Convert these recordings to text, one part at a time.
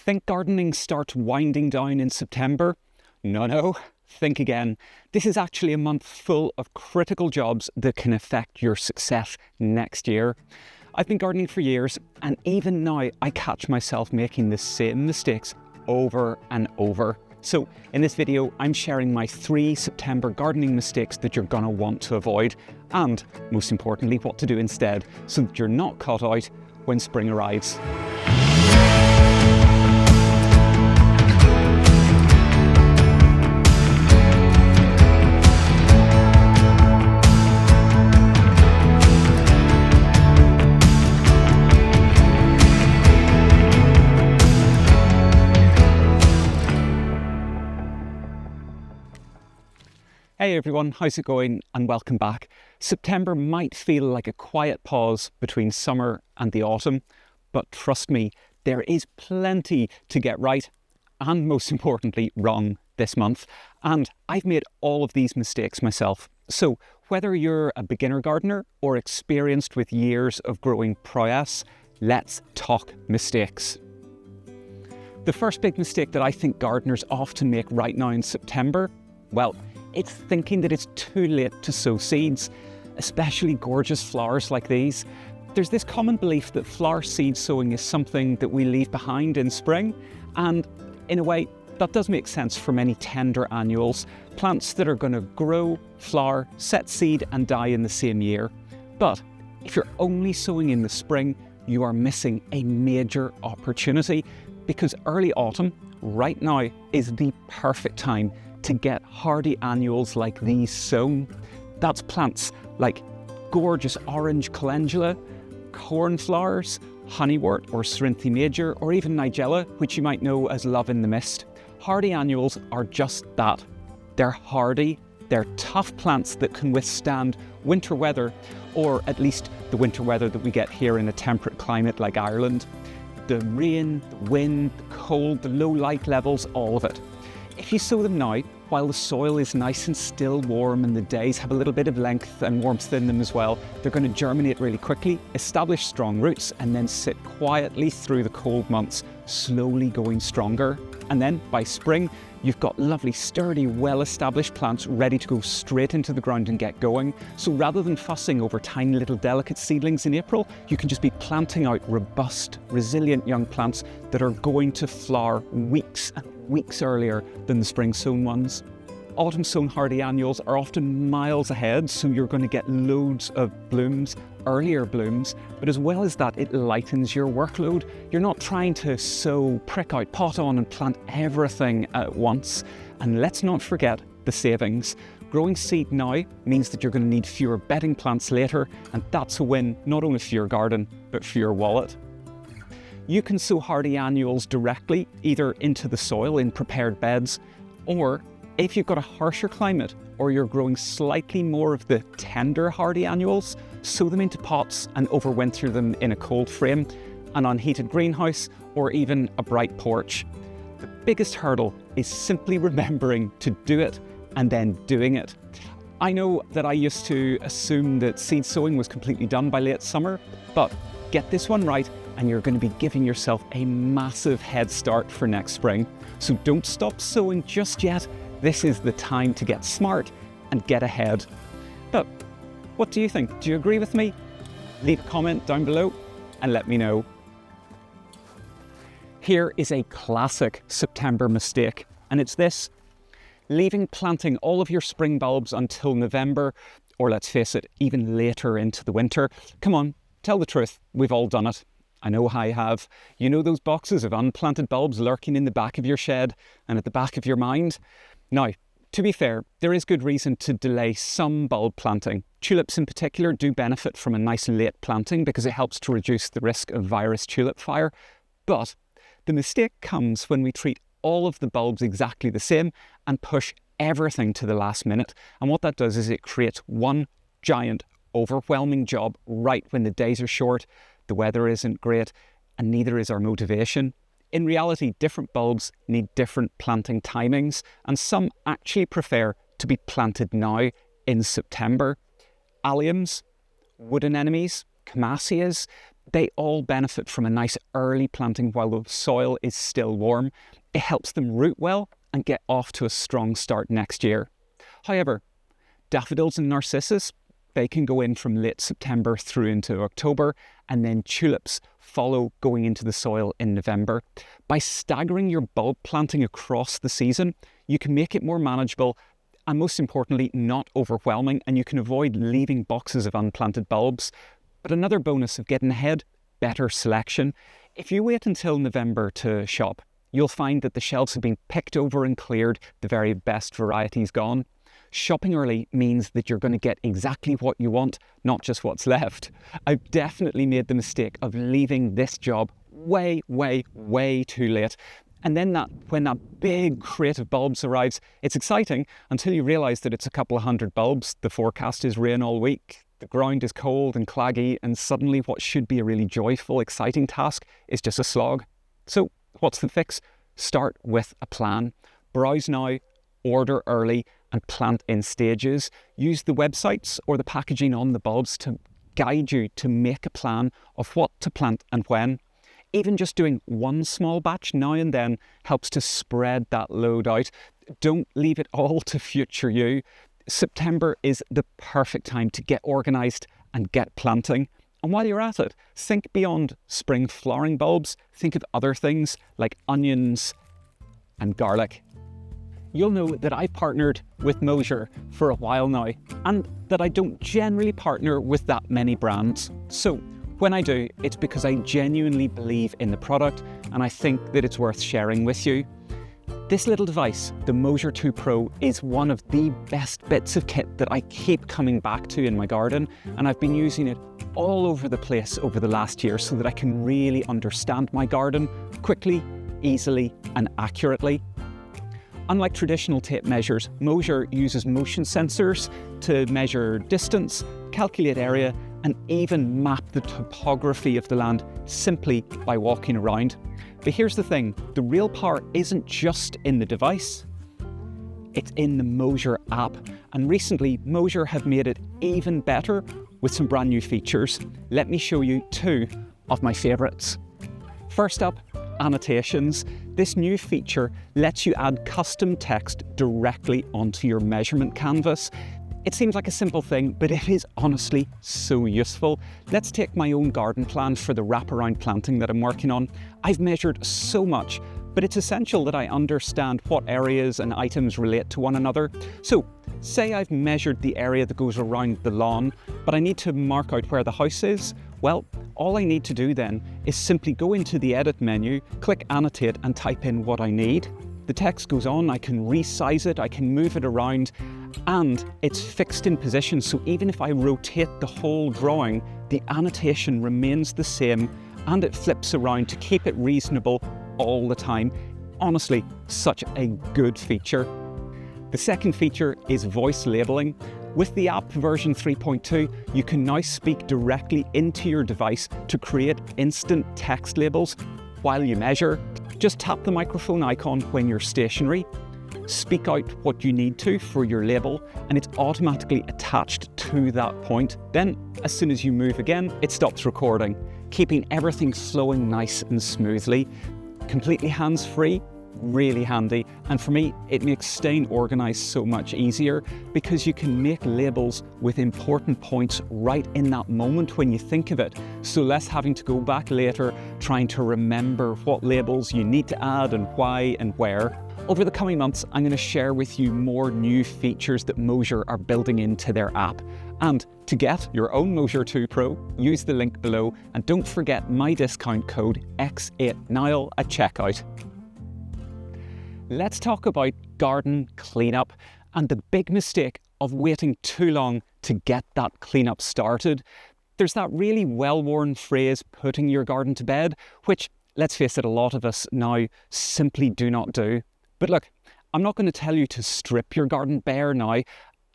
Think gardening starts winding down in September? No, think again. This is actually a month full of critical jobs that can affect your success next year. I've been gardening for years, and even now I catch myself making the same mistakes over and over. So in this video, I'm sharing my 3 September gardening mistakes that you're gonna want to avoid, and most importantly, what to do instead so that you're not caught out when spring arrives. Hey everyone, how's it going and welcome back. September might feel like a quiet pause between summer and the autumn, but trust me, there is plenty to get right and most importantly wrong this month. And I've made all of these mistakes myself. So whether you're a beginner gardener or experienced with years of growing prowess, let's talk mistakes. The first big mistake that I think gardeners often make right now in September, well, it's thinking that it's too late to sow seeds, especially gorgeous flowers like these. There's this common belief that flower seed sowing is something that we leave behind in spring, and in a way, that does make sense for many tender annuals, plants that are going to grow, flower, set seed and die in the same year. But if you're only sowing in the spring, you are missing a major opportunity, because early autumn, right now, is the perfect time to get hardy annuals like these sown. That's plants like gorgeous orange calendula, cornflowers, honeywort or Cerinthy major, or even nigella, which you might know as love in the mist. Hardy annuals are just that. They're hardy, they're tough plants that can withstand winter weather, or at least the winter weather that we get here in a temperate climate like Ireland. The rain, the wind, the cold, the low light levels, all of it. If you sow them now, while the soil is nice and still warm and the days have a little bit of length and warmth in them as well, they're going to germinate really quickly, establish strong roots, and then sit quietly through the cold months, slowly going stronger. And then by spring, you've got lovely, sturdy, well-established plants ready to go straight into the ground and get going. So rather than fussing over tiny little delicate seedlings in April, you can just be planting out robust, resilient young plants that are going to flower weeks and weeks earlier than the spring sown ones. Autumn sown hardy annuals are often miles ahead, so you're going to get loads of blooms, earlier blooms, but as well as that, it lightens your workload. You're not trying to sow, prick out, pot on and plant everything at once. And let's not forget the savings. Growing seed now means that you're going to need fewer bedding plants later, and that's a win not only for your garden, but for your wallet. You can sow hardy annuals directly, either into the soil in prepared beds, or if you've got a harsher climate or you're growing slightly more of the tender hardy annuals, sow them into pots and overwinter them in a cold frame, an unheated greenhouse, or even a bright porch. The biggest hurdle is simply remembering to do it and then doing it. I know that I used to assume that seed sowing was completely done by late summer, but get this one right and you're going to be giving yourself a massive head start for next spring. So don't stop sowing just yet. This is the time to get smart and get ahead. But what do you think? Do you agree with me? Leave a comment down below and let me know. Here is a classic September mistake, and it's this: leaving planting all of your spring bulbs until November, or let's face it, even later into the winter. Come on, tell the truth, we've all done it. I know I have. You know those boxes of unplanted bulbs lurking in the back of your shed and at the back of your mind? Now, to be fair, there is good reason to delay some bulb planting. Tulips in particular do benefit from a nice late planting because it helps to reduce the risk of virus tulip fire. But the mistake comes when we treat all of the bulbs exactly the same and push everything to the last minute. And what that does is it creates one giant, overwhelming job right when the days are short, the weather isn't great, and neither is our motivation. In reality, different bulbs need different planting timings, and some actually prefer to be planted now in September. Alliums, wood anemones, Camasias, they all benefit from a nice early planting while the soil is still warm. It helps them root well and get off to a strong start next year. However, daffodils and narcissus, they can go in from late September through into October, and then tulips follow going into the soil in November. By staggering your bulb planting across the season, you can make it more manageable and, most importantly, not overwhelming, and you can avoid leaving boxes of unplanted bulbs. But another bonus of getting ahead, better selection. If you wait until November to shop, you'll find that the shelves have been picked over and cleared, the very best varieties gone. Shopping early means that you're going to get exactly what you want, not just what's left. I've definitely made the mistake of leaving this job way too late. And then when that big crate of bulbs arrives, it's exciting until you realise that it's a couple of hundred bulbs. The forecast is rain all week. The ground is cold and claggy, and suddenly what should be a really joyful, exciting task is just a slog. So what's the fix? Start with a plan. Browse now, order early, and plant in stages. Use the websites or the packaging on the bulbs to guide you to make a plan of what to plant and when. Even just doing one small batch now and then helps to spread that load out. Don't leave it all to future you. September is the perfect time to get organised and get planting. And while you're at it, think beyond spring flowering bulbs. Think of other things like onions and garlic. You'll know that I've partnered with Moasure for a while now, and that I don't generally partner with that many brands. So when I do, it's because I genuinely believe in the product and I think that it's worth sharing with you. This little device, the Moasure 2 Pro, is one of the best bits of kit that I keep coming back to in my garden, and I've been using it all over the place over the last year so that I can really understand my garden quickly, easily and accurately. Unlike traditional tape measures, Moasure uses motion sensors to measure distance, calculate area, and even map the topography of the land simply by walking around. But here's the thing, the real power isn't just in the device, it's in the Moasure app. And recently, Moasure have made it even better with some brand new features. Let me show you two of my favourites. First up, annotations. This new feature lets you add custom text directly onto your measurement canvas. It seems like a simple thing, but it is honestly so useful. Let's take my own garden plan for the wraparound planting that I'm working on. I've measured so much, but it's essential that I understand what areas and items relate to one another. So, say I've measured the area that goes around the lawn, but I need to mark out where the house is. Well, all I need to do then is simply go into the edit menu, click annotate and type in what I need. The text goes on, I can resize it, I can move it around, and it's fixed in position, so even if I rotate the whole drawing, the annotation remains the same and it flips around to keep it reasonable all the time. Honestly, such a good feature. The second feature is voice labeling. With the app version 3.2, you can now speak directly into your device to create instant text labels while you measure. Just tap the microphone icon when you're stationary, speak out what you need to for your label, and it's automatically attached to that point. Then, as soon as you move again, it stops recording, keeping everything flowing nice and smoothly. Completely hands-free, really handy, and for me it makes staying organised so much easier because you can make labels with important points right in that moment when you think of it, so less having to go back later trying to remember what labels you need to add and why and where. Over the coming months, I'm going to share with you more new features that Moasure are building into their app. And to get your own Moasure 2 Pro, use the link below and don't forget my discount code X8Niall at checkout. Let's talk about garden cleanup and the big mistake of waiting too long to get that cleanup started. There's that really well-worn phrase, putting your garden to bed, which, let's face it, a lot of us now simply do not do. But look, I'm not going to tell you to strip your garden bare now.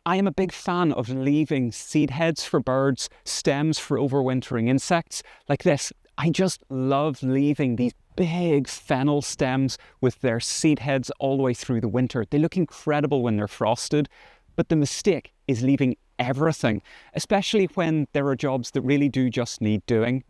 I am a big fan of leaving seed heads for birds, stems for overwintering insects, like this. I just love leaving these big fennel stems with their seed heads all the way through the winter. They look incredible when they're frosted, but the mistake is leaving everything, especially when there are jobs that really do just need doing.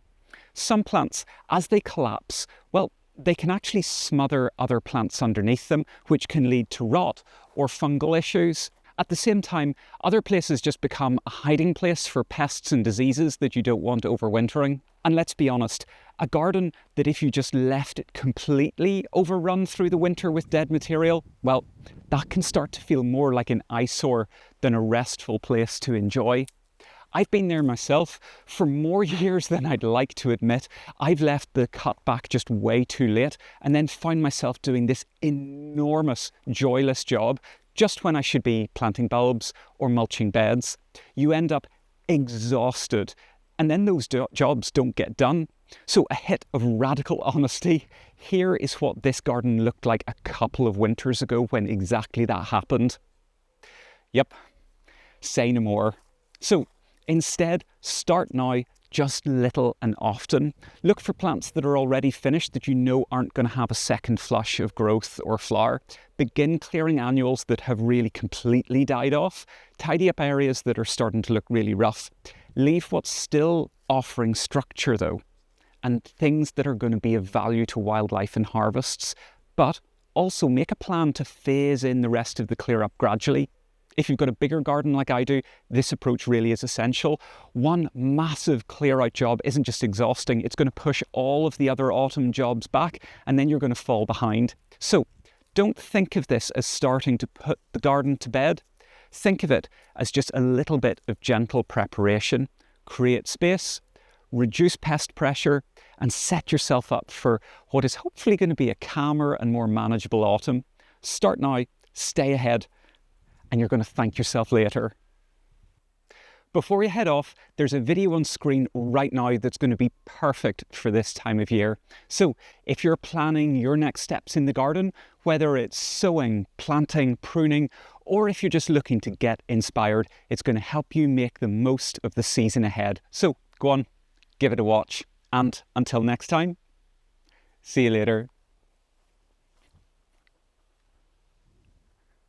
Some plants, as they collapse, well, they can actually smother other plants underneath them, which can lead to rot or fungal issues. At the same time, other places just become a hiding place for pests and diseases that you don't want overwintering. And let's be honest, a garden that if you just left it completely overrun through the winter with dead material, well, that can start to feel more like an eyesore than a restful place to enjoy. I've been there myself for more years than I'd like to admit. I've left the cutback just way too late and then found myself doing this enormous, joyless job just when I should be planting bulbs or mulching beds. You end up exhausted and then those jobs don't get done. So a hit of radical honesty. Here is what this garden looked like a couple of winters ago when exactly that happened. Yep, say no more. So instead, start now, just little and often. Look for plants that are already finished that you know aren't going to have a second flush of growth or flower. Begin clearing annuals that have really completely died off. Tidy up areas that are starting to look really rough. Leave what's still offering structure though, and things that are going to be of value to wildlife and harvests. But also make a plan to phase in the rest of the clear up gradually. If you've got a bigger garden like I do, this approach really is essential. One massive clear out job isn't just exhausting, it's going to push all of the other autumn jobs back and then you're going to fall behind. So don't think of this as starting to put the garden to bed. Think of it as just a little bit of gentle preparation. Create space, reduce pest pressure and set yourself up for what is hopefully going to be a calmer and more manageable autumn. Start now, stay ahead, and you're going to thank yourself later. Before you head off, there's a video on screen right now that's going to be perfect for this time of year. So if you're planning your next steps in the garden, whether it's sowing, planting, pruning, or if you're just looking to get inspired, it's going to help you make the most of the season ahead. So go on, give it a watch. And until next time, see you later.